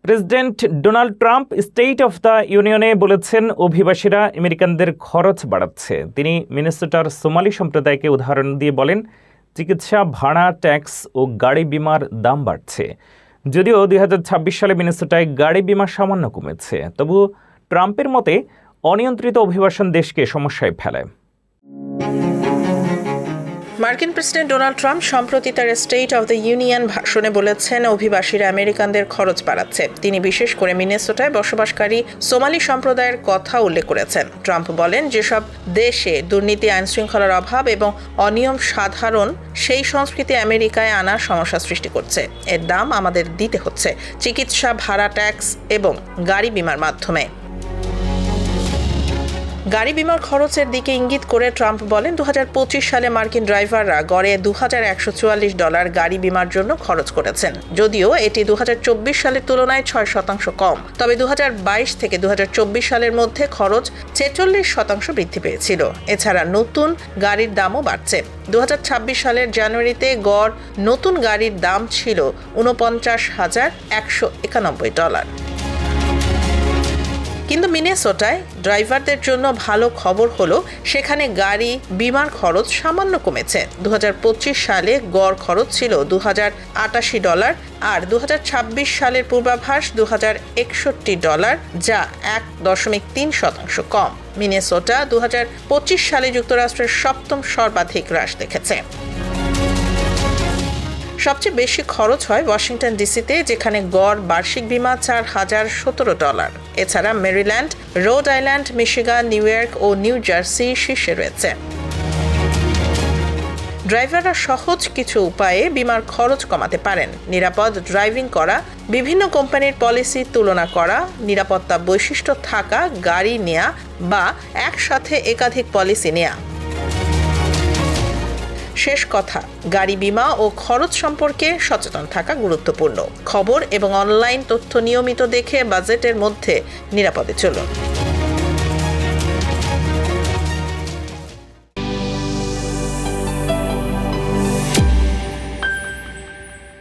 President Donald Trump state of the ইউনিয়নে বলেছেন অভিবাসীরা আমেরিকানদের খরচ বাড়াচ্ছে। তিনি মিনেসোটার সোমালি সম্প্রদায়কে উদাহরণ দিয়ে বলেন, চিকিৎসা ভাড়া, ট্যাক্স ও গাড়ি বিমার দাম বাড়ছে। যদিও 2026 সালে মিনেসোটায় গাড়ি বিমা সামান্য কমেছে, তবু ট্রাম্পের মতে অনিয়ন্ত্রিত অভিবাসন দেশকে সমস্যায় ফেলে। মার্কিন প্রেসিডেন্ট ডোনাল্ড ট্রাম্প সম্প্রতি তার স্টেট অফ দ্য ইউনিয়ন ভাষণে বলেছেন, অভিবাসীরা আমেরিকানদের খরচ বাড়াচ্ছে। তিনি বিশেষ করে মিনেসোটায় বসবাসকারী সোমালি সম্প্রদায়ের কথা উল্লেখ করেছেন। ট্রাম্প বলেন, যেসব দেশে দুর্নীতি, আইনশৃঙ্খলার অভাব এবং অনিয়ম সাধারণ, সেই সংস্কৃতি আমেরিকায় আনার সমস্যা সৃষ্টি করছে। এর দাম আমাদের দিতে হচ্ছে চিকিৎসা ভাড়া, ট্যাক্স এবং গাড়ি বিমার মাধ্যমে। গাড়ি বিমার খরচের দিকে ইঙ্গিত করে ট্রাম্প বলেন, 2025 সালে মার্কিন ড্রাইভাররা গড়ে $2144 গাড়ি বিমার জন্য খরচ করেছেন। যদিও এটি 2024 সালের তুলনায় 6% কম, তবে 2022 থেকে 2024 সালের মধ্যে খরচ 46% বৃদ্ধি পেয়েছিল। এছাড়া নতুন গাড়ির দামও বাড়ছে। 2026 সালের জানুয়ারিতে গড় নতুন গাড়ির দাম ছিল $49,191। কিন্তু মিনেসোটায় ড্রাইভারদের জন্য ভালো খবর হলো, সেখানে গাড়ি বিমার খরচ সামান্য কমেছে। 2025 সালে গড় খরচ ছিল $2088 আর 2026 সালের পূর্বাভাস $2061, যা 1.3% কম। মিনেসোটা 2025 সালে যুক্তরাষ্ট্রের 7ম সর্বাধিক হ্রাস দেখেছে। সবচেয়ে বেশি খরচ হয় ওয়াশিংটন ডিসিতে, যেখানে গড় বার্ষিক বিমা $4017। এছাড়া Maryland, Rhode Island, Michigan, New York ও নিউ জার্সি শীর্ষে রয়েছে। ড্রাইভাররা সহজ কিছু উপায়ে বিমার খরচ কমাতে পারেন। নিরাপদ ড্রাইভিং করা, বিভিন্ন কোম্পানির পলিসি তুলনা করা, নিরাপত্তা বৈশিষ্ট্য থাকা গাড়ি নেয়া বা একসাথে একাধিক পলিসি নেয়া। শেষ কথা, গাড়ি বিমা ও খরচ সম্পর্কে সচেতন থাকা গুরুত্বপূর্ণ। খবর এবং অনলাইন তথ্য নিয়মিত দেখে বাজেটের মধ্যে নিরাপদে চলুন।